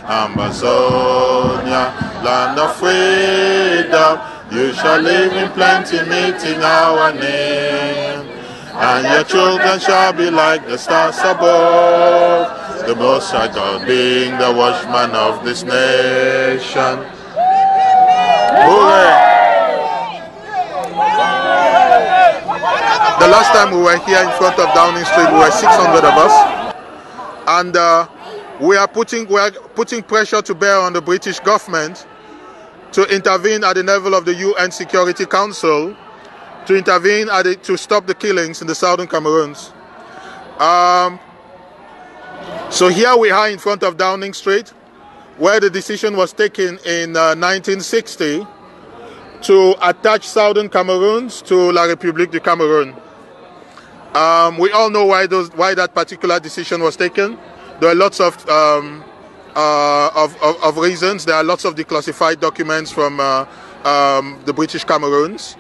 Amazonia, land of freedom, you shall live in plenty, meeting our name. And your children shall be like the stars above, the Most High God being the watchman of this nation. Hooray! The last time we were here in front of Downing Street, we were 600 of us, and we are putting pressure to bear on the British government to intervene at the level of the UN Security Council, to intervene to stop the killings in the southern Cameroons. So here we are in front of Downing Street, where the decision was taken in 1960 to attach southern Cameroons to La République du Cameroun. We all know why that particular decision was taken. There are lots of reasons. There are lots of declassified documents from the British Cameroons.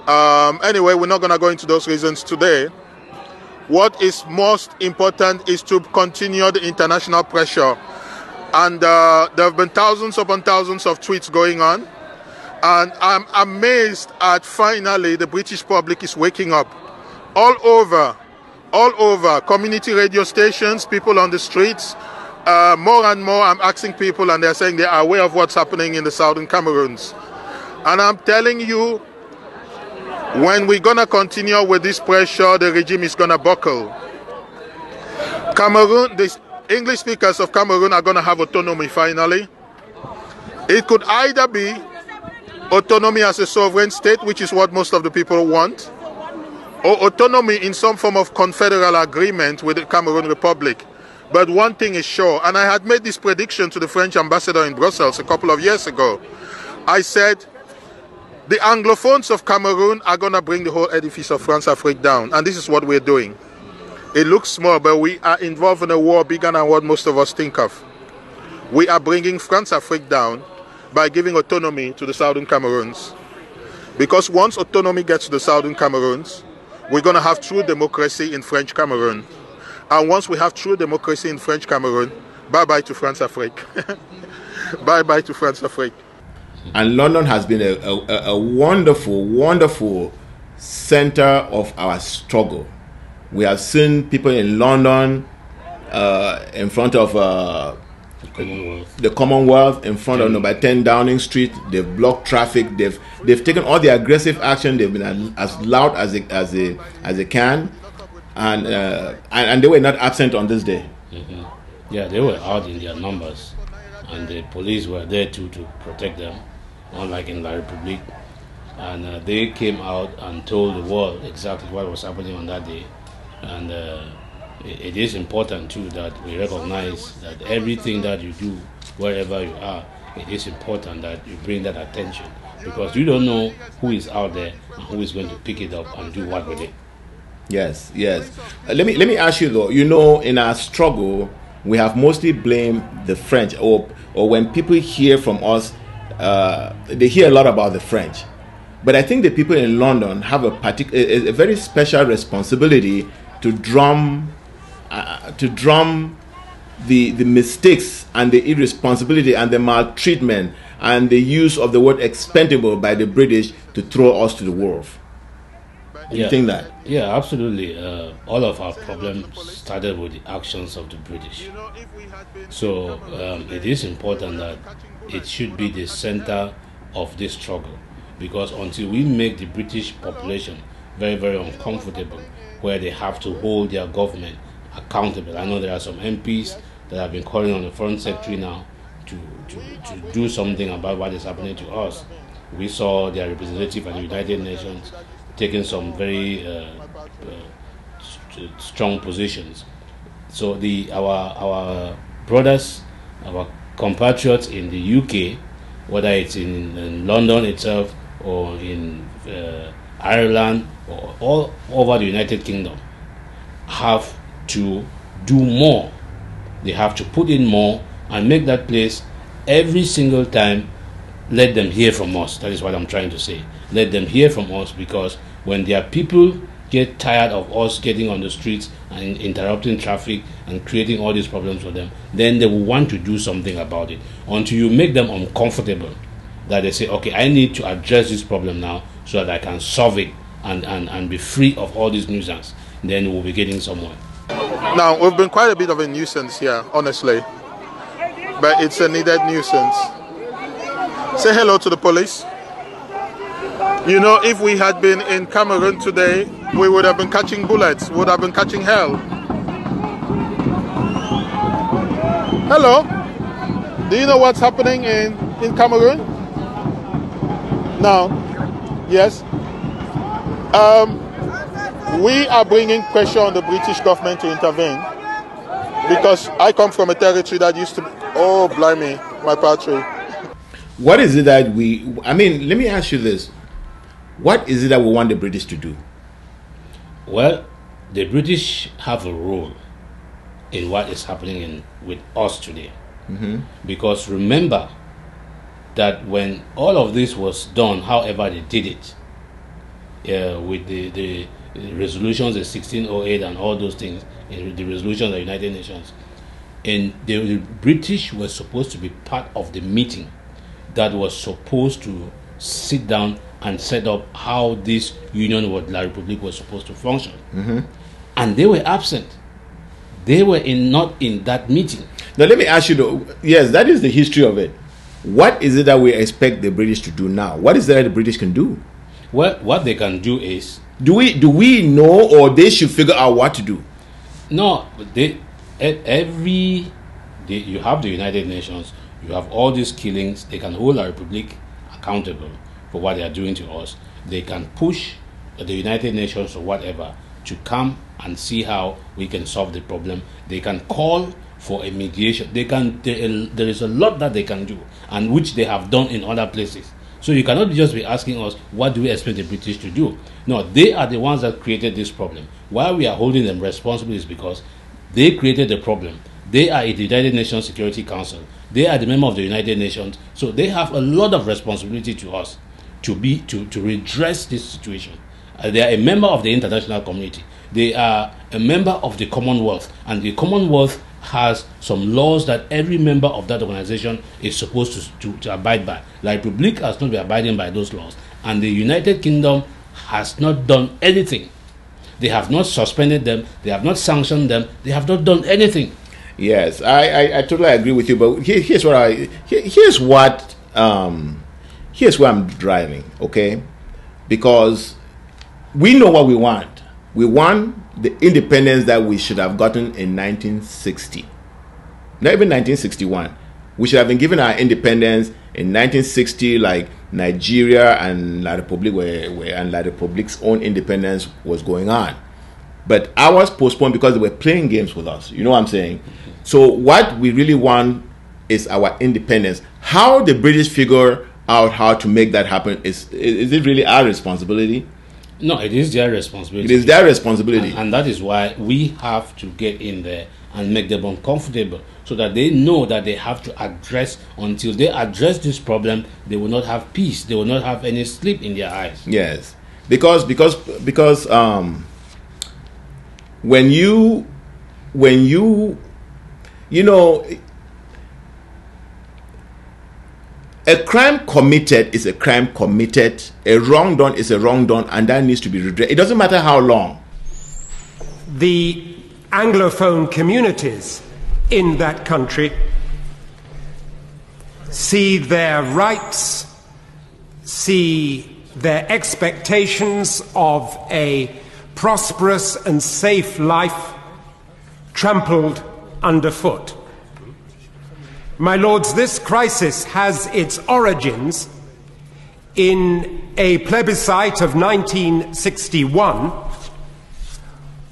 Anyway, we're not going to go into those reasons today. What is most important is to continue the international pressure. And there have been thousands upon thousands of tweets going on. And I'm amazed at finally the British public is waking up. All over, community radio stations, people on the streets, more and more I'm asking people and they're saying they are aware of what's happening in the southern Cameroons. And I'm telling you, when we're going to continue with this pressure, the regime is going to buckle. Cameroon, the English speakers of Cameroon are going to have autonomy finally. It could either be autonomy as a sovereign state, which is what most of the people want, or autonomy in some form of confederal agreement with the Cameroon Republic. But one thing is sure, and I had made this prediction to the French ambassador in Brussels a couple of years ago. I said, the Anglophones of Cameroon are going to bring the whole edifice of France-Afrique down, and this is what we're doing. It looks small, but we are involved in a war bigger than what most of us think of. We are bringing France-Afrique down by giving autonomy to the southern Cameroons. Because once autonomy gets to the southern Cameroons, we're going to have true democracy in French Cameroon. And once we have true democracy in French Cameroon, bye-bye to France-Afrique. Bye-bye to France-Afrique. And London has been a wonderful, wonderful center of our struggle. We have seen people in London in front of the Commonwealth, in front of number 10 Downing Street. They've blocked traffic. They've taken all the aggressive action. They've been as loud as they can, and they were not absent on this day. Mm-hmm. Yeah, they were out in their numbers, and the police were there too to protect them, unlike in La République. And they came out and told the world exactly what was happening on that day. And it is important too that we recognize that everything that you do, wherever you are, it is important that you bring that attention, because you don't know who is out there and who is going to pick it up and do what with it. Yes. Let me ask you though. You know, in our struggle, we have mostly blamed the French, or when people hear from us, they hear a lot about the French. But I think the people in London have a very special responsibility to drum the mistakes and the irresponsibility and the maltreatment and the use of the word expendable by the British to throw us to the wolf. Do you think that? Yeah, absolutely. All of our problems started with the actions of the British. So it is important that it should be the center of this struggle, because until we make the British population very, very uncomfortable, where they have to hold their government accountable. I know there are some MPs that have been calling on the Foreign Secretary now to do something about what is happening to us. We saw their representative at the United Nations taking some very strong positions. So our brothers, our compatriots in the UK, whether it's in London itself or in Ireland or all over the United Kingdom, have to do more. They have to put in more and make that place every single time. Let them hear from us. That is what I'm trying to say. Let them hear from us, because when there are people get tired of us getting on the streets and interrupting traffic and creating all these problems for them, then they will want to do something about it. Until you make them uncomfortable, that they say, okay, I need to address this problem now so that I can solve it and be free of all this nuisance, then we'll be getting somewhere. Now, we've been quite a bit of a nuisance here, honestly, but it's a needed nuisance. Say hello to the police. You know, if we had been in Cameroon today, we would have been catching bullets, would have been catching hell. Hello. Do you know what's happening in Cameroon? No. Yes. We are bringing pressure on the British government to intervene, because I come from a territory that used to be, oh, blimey, my patrie. What is it that let me ask you this. What is it that we want the British to do? Well, the British have a role in what is happening with us today. Mm-hmm. Because remember that when all of this was done, however they did it, with the resolutions, the 1608 and all those things, in the resolutions of the United Nations, and the British were supposed to be part of the meeting that was supposed to sit down and set up how this Union with La République was supposed to function. Mm-hmm. And they were absent. They were not in that meeting. Now let me ask you though, yes, that is the history of it. What is it that we expect the British to do now? What is it that the British can do? Well, what they can do is... Do we know, or they should figure out what to do? No, you have the United Nations, you have all these killings, they can hold La République accountable for what they are doing to us. They can push the United Nations or whatever to come and see how we can solve the problem. They can call for a mediation. There is a lot that they can do, and which they have done in other places. So you cannot just be asking us, what do we expect the British to do? No, they are the ones that created this problem. Why we are holding them responsible is because they created the problem. They are in the United Nations Security Council. They are the member of the United Nations. So they have a lot of responsibility to us to redress this situation. They are a member of the international community. They are a member of the Commonwealth, and the Commonwealth has some laws that every member of that organization is supposed to abide by. La République has not been abiding by those laws, and the United Kingdom has not done anything. They have not suspended them, they have not sanctioned them, they have not done anything. Yes, I totally agree with you, but here's where I'm driving, okay? Because we know what we want. We want the independence that we should have gotten in 1960. Not even 1961. We should have been given our independence in 1960, like Nigeria and La République and La République's own independence was going on. But ours postponed because they were playing games with us. You know what I'm saying? So what we really want is our independence. How the British figure out how to make that happen, is it really our responsibility? No, it is their responsibility. It is their responsibility. And that is why we have to get in there and make them uncomfortable, so that they know that they have to address, until they address this problem, they will not have peace. They will not have any sleep in their eyes. Yes. Because when you know, a crime committed is a crime committed, a wrong done is a wrong done, and that needs to be redressed. It doesn't matter how long. The Anglophone communities in that country see their rights, see their expectations of a prosperous and safe life trampled underfoot. My lords, this crisis has its origins in a plebiscite of 1961,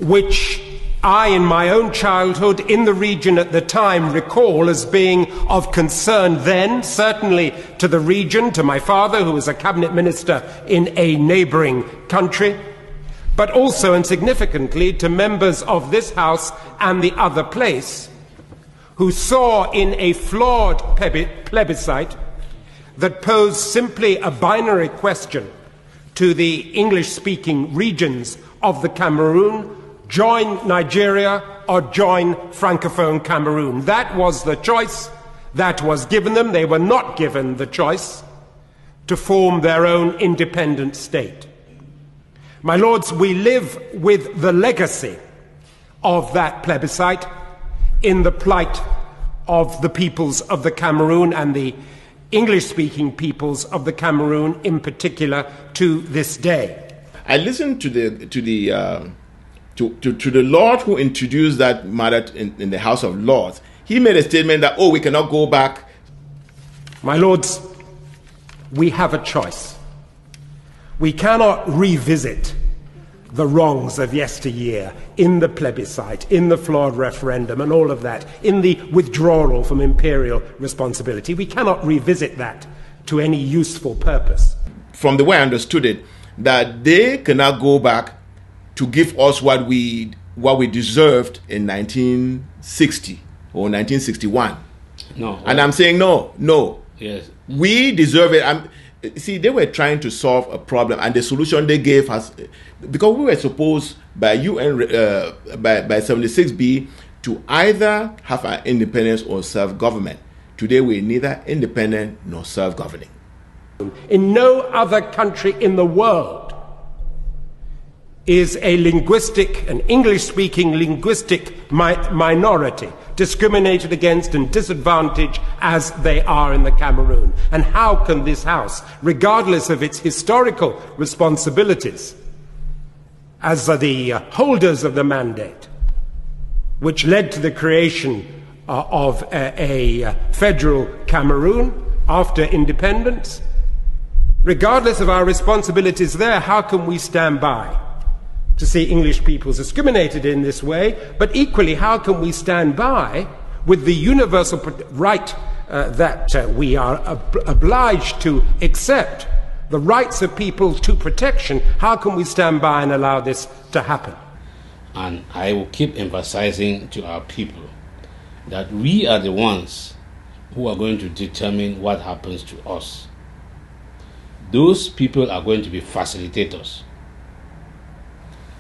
which I, in my own childhood, in the region at the time, recall as being of concern then, certainly to the region, to my father, who was a cabinet minister in a neighbouring country, but also and significantly to members of this House and the other place, who saw in a flawed plebiscite that posed simply a binary question to the English-speaking regions of the Cameroon, join Nigeria or join Francophone Cameroon. That was the choice that was given them. They were not given the choice to form their own independent state. My lords, we live with the legacy of that plebiscite in the plight of the peoples of the Cameroon and the English-speaking peoples of the Cameroon in particular to this day. I listened to the Lord who introduced that matter in the House of Lords. He made a statement that, oh, we cannot go back. My lords, we have a choice. We cannot revisit the wrongs of yesteryear in the plebiscite, in the flawed referendum and all of that, in the withdrawal from imperial responsibility. We cannot revisit that to any useful purpose. From the way I understood it, that they cannot go back to give us what we deserved in 1960 or 1961. No. And I'm saying no. Yes. We deserve it. See, they were trying to solve a problem, and the solution they gave us, because we were supposed by UN, by 76B, to either have our independence or self-government. Today, we're neither independent nor self-governing. In no other country in the world is an English-speaking linguistic minority discriminated against and disadvantaged as they are in the Cameroon. And how can this House, regardless of its historical responsibilities as the holders of the mandate, which led to the creation of a federal Cameroon after independence, regardless of our responsibilities there, how can we stand by to see English peoples discriminated in this way? But equally, how can we stand by with the universal right that we are obliged to accept, the rights of people to protection? How can we stand by and allow this to happen? And I will keep emphasizing to our people that we are the ones who are going to determine what happens to us. Those people are going to be facilitators.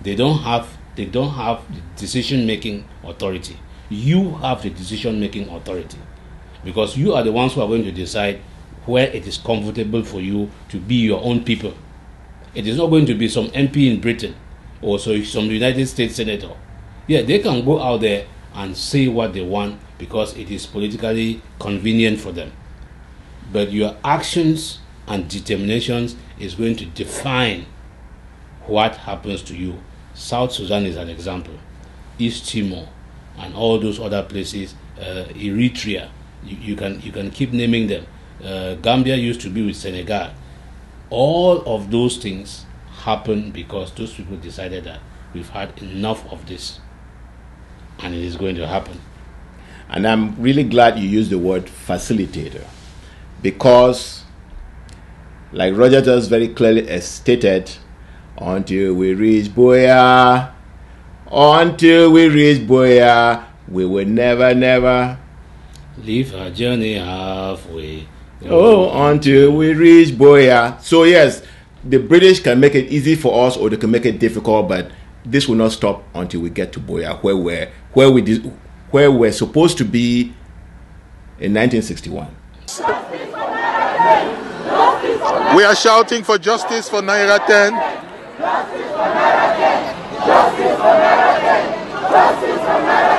They don't have the decision-making authority. You have the decision-making authority, because you are the ones who are going to decide where it is comfortable for you to be your own people. It is not going to be some MP in Britain or some United States senator. Yeah, they can go out there and say what they want because it is politically convenient for them. But your actions and determinations is going to define what happens to you. South Sudan is an example. East Timor and all those other places, Eritrea, you can keep naming them. Gambia used to be with Senegal. All of those things happen because those people decided that we've had enough of this, and it is going to happen. And I'm really glad you used the word facilitator, because like Roger just very clearly stated, until we reach Boya, we will never leave our journey halfway. Oh, until we reach Boya. So yes, the British can make it easy for us, or they can make it difficult, but this will not stop until we get to Boya, where we're supposed to be in 1961. We are shouting for justice for Nera 10. Justice for Nera 10. Justice for Nera 10. Justice for Nera 10.